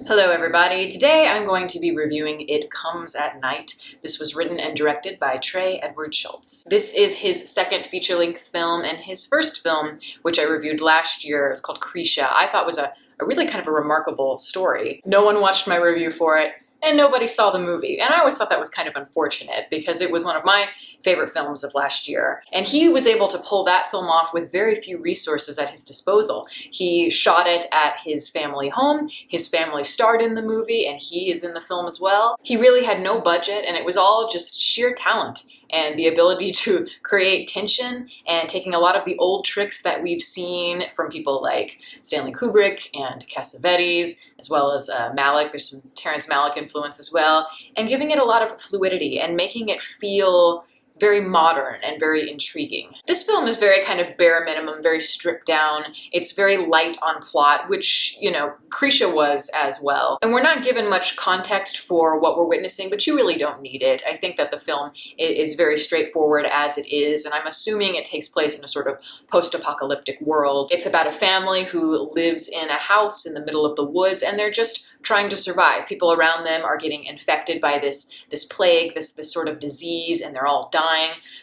Hello everybody, today I'm going to be reviewing It Comes at Night. This was written and directed by Trey Edward Schultz. This is his second feature-length film, and his first film, which I reviewed last year, is called Krisha. I thought was a really kind of a remarkable story. No one watched my review for it, and nobody saw the movie. And I always thought that was kind of unfortunate because it was one of my favorite films of last year. And he was able to pull that film off with very few resources at his disposal. He shot it at his family home. His family starred in the movie, and he is in the film as well. He really had no budget, and it was all just sheer talent and the ability to create tension, and taking a lot of the old tricks that we've seen from people like Stanley Kubrick and Cassavetes, as well as Malick. There's some Terrence Malick influence as well, and giving it a lot of fluidity and making it feel very modern and very intriguing. This film is very kind of bare minimum, very stripped down. It's very light on plot, which, you know, Krisha was as well. And we're not given much context for what we're witnessing, but you really don't need it. I think that the film is very straightforward as it is, and I'm assuming it takes place in a sort of post-apocalyptic world. It's about a family who lives in a house in the middle of the woods, and they're just trying to survive. People around them are getting infected by this plague, this sort of disease, and they're all dying.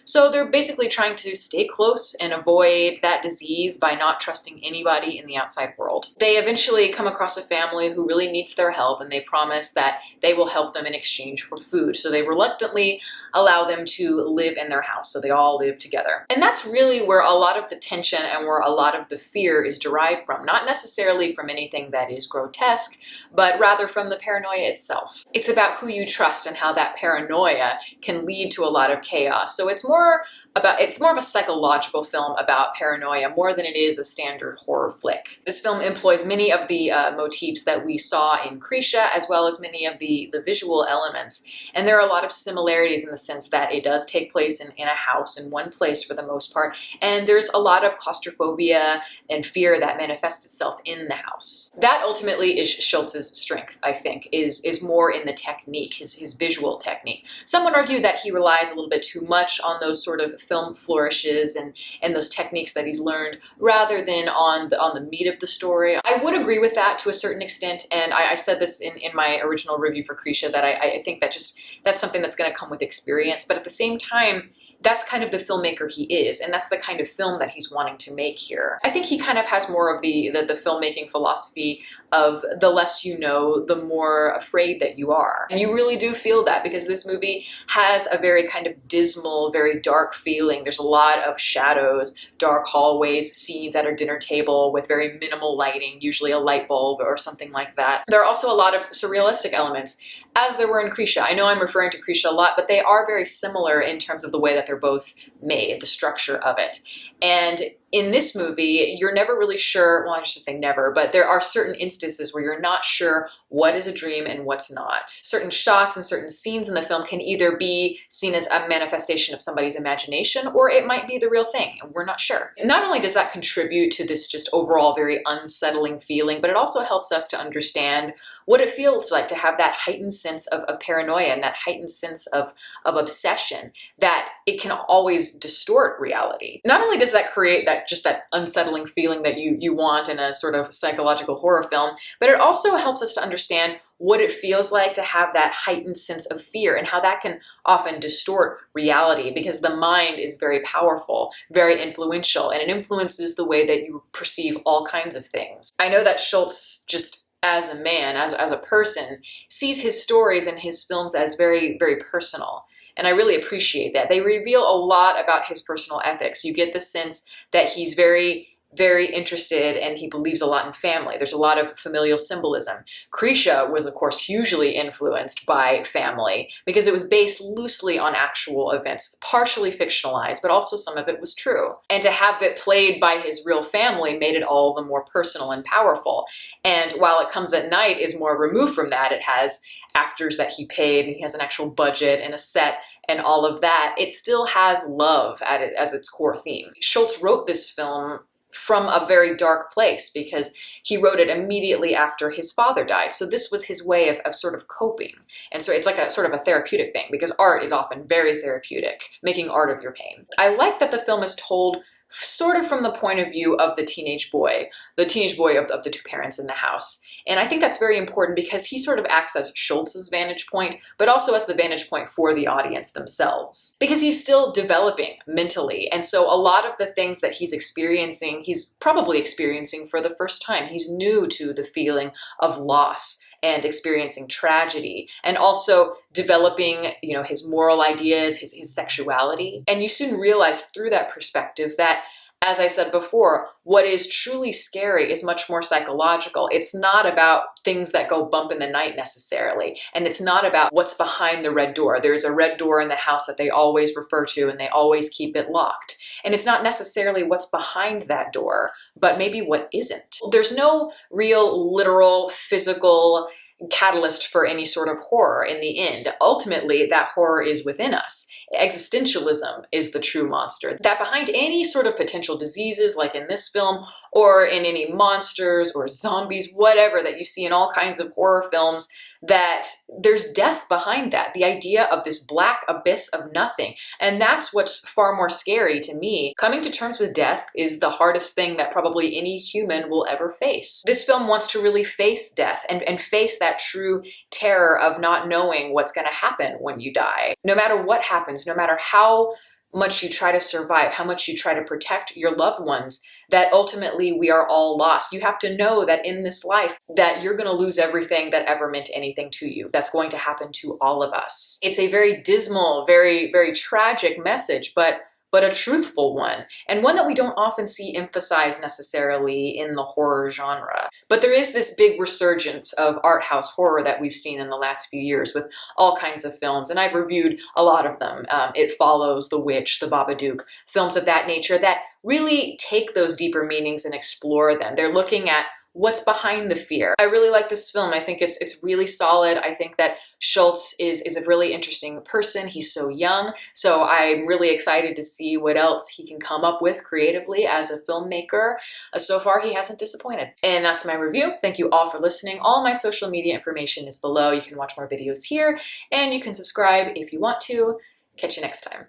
So they're basically trying to stay close and avoid that disease by not trusting anybody in the outside world. They eventually come across a family who really needs their help, and they promise that they will help them in exchange for food. So they reluctantly allow them to live in their house, so they all live together. And that's really where a lot of the tension and where a lot of the fear is derived from. Not necessarily from anything that is grotesque, but rather from the paranoia itself. It's about who you trust and how that paranoia can lead to a lot of chaos. So it's more of a psychological film about paranoia more than it is a standard horror flick. This film employs many of the motifs that we saw in Krisha, as well as many of the visual elements. And there are a lot of similarities in the sense that it does take place in a house in one place for the most part. And there's a lot of claustrophobia and fear that manifests itself in the house. That ultimately is Schultz's strength, I think, is more in the technique, his visual technique. Some would argue that he relies a little bit too much on those sort of film flourishes and those techniques that he's learned rather than on the meat of the story. I would agree with that to a certain extent, and I said this in my original review for Krisha, that I think that's something that's going to come with experience, but at the same time, that's kind of the filmmaker he is, and that's the kind of film that he's wanting to make here. I think he kind of has more of the filmmaking philosophy of the less you know, the more afraid that you are. And you really do feel that because this movie has a very kind of dismal, very dark feeling. There's a lot of shadows, dark hallways, scenes at a dinner table with very minimal lighting, usually a light bulb or something like that. There are also a lot of surrealistic elements, as there were in Krisha. I know I'm referring to Krisha a lot, but they are very similar in terms of the way that they're both made, the structure of it. And in this movie, you're never really sure, well, I should say never, but there are certain instances where you're not sure what is a dream and what's not. Certain shots and certain scenes in the film can either be seen as a manifestation of somebody's imagination, or it might be the real thing, and we're not sure. Not only does that contribute to this just overall very unsettling feeling, but it also helps us to understand what it feels like to have that heightened sense of paranoia and that heightened sense of obsession, that it can always distort reality. Not only does that create that unsettling feeling that you want in a sort of psychological horror film, but it also helps us to understand what it feels like to have that heightened sense of fear and how that can often distort reality, because the mind is very powerful, very influential, and it influences the way that you perceive all kinds of things. I know that Schultz, just as a man, as a person, sees his stories and his films as very, very personal. And I really appreciate that. They reveal a lot about his personal ethics. You get the sense that he's very, very interested and he believes a lot in family. There's a lot of familial symbolism. Krisha was, of course, hugely influenced by family because it was based loosely on actual events, partially fictionalized, but also some of it was true. And to have it played by his real family made it all the more personal and powerful. And while It Comes at Night is more removed from that, it has actors that he paid, and he has an actual budget and a set and all of that, it still has love as its core theme. Schultz wrote this film from a very dark place because he wrote it immediately after his father died. So this was his way of sort of coping. And so it's like a sort of a therapeutic thing, because art is often very therapeutic, making art of your pain. I like that the film is told sort of from the point of view of the teenage boy of the two parents in the house. And I think that's very important because he sort of acts as Schultz's vantage point, but also as the vantage point for the audience themselves. Because he's still developing mentally. And so a lot of the things that he's experiencing, he's probably experiencing for the first time. He's new to the feeling of loss and experiencing tragedy, and also developing, his moral ideas, his sexuality. And you soon realize through that perspective that, as I said before, what is truly scary is much more psychological. It's not about things that go bump in the night necessarily. And it's not about what's behind the red door. There's a red door in the house that they always refer to and they always keep it locked. And it's not necessarily what's behind that door, but maybe what isn't. There's no real, literal, physical catalyst for any sort of horror in the end. Ultimately, that horror is within us. Existentialism is the true monster. That behind any sort of potential diseases, like in this film, or in any monsters or zombies, whatever that you see in all kinds of horror films, that there's death behind that, the idea of this black abyss of nothing. And that's what's far more scary to me. Coming to terms with death is the hardest thing that probably any human will ever face. This film wants to really face death and face that true terror of not knowing what's going to happen when you die. No matter what happens, no matter how much you try to survive, how much you try to protect your loved ones, that ultimately we are all lost. You have to know that in this life that you're going to lose everything that ever meant anything to you. That's going to happen to all of us. It's a very dismal, very, very tragic message, but a truthful one, and one that we don't often see emphasized necessarily in the horror genre. But there is this big resurgence of art house horror that we've seen in the last few years with all kinds of films, and I've reviewed a lot of them. It Follows, The Witch, The Babadook, films of that nature that really take those deeper meanings and explore them. They're looking at what's behind the fear. I really like this film. I think it's really solid. I think that Schultz is a really interesting person. He's so young, so I'm really excited to see what else he can come up with creatively as a filmmaker. So far, he hasn't disappointed. And that's my review. Thank you all for listening. All my social media information is below. You can watch more videos here, and you can subscribe if you want to. Catch you next time.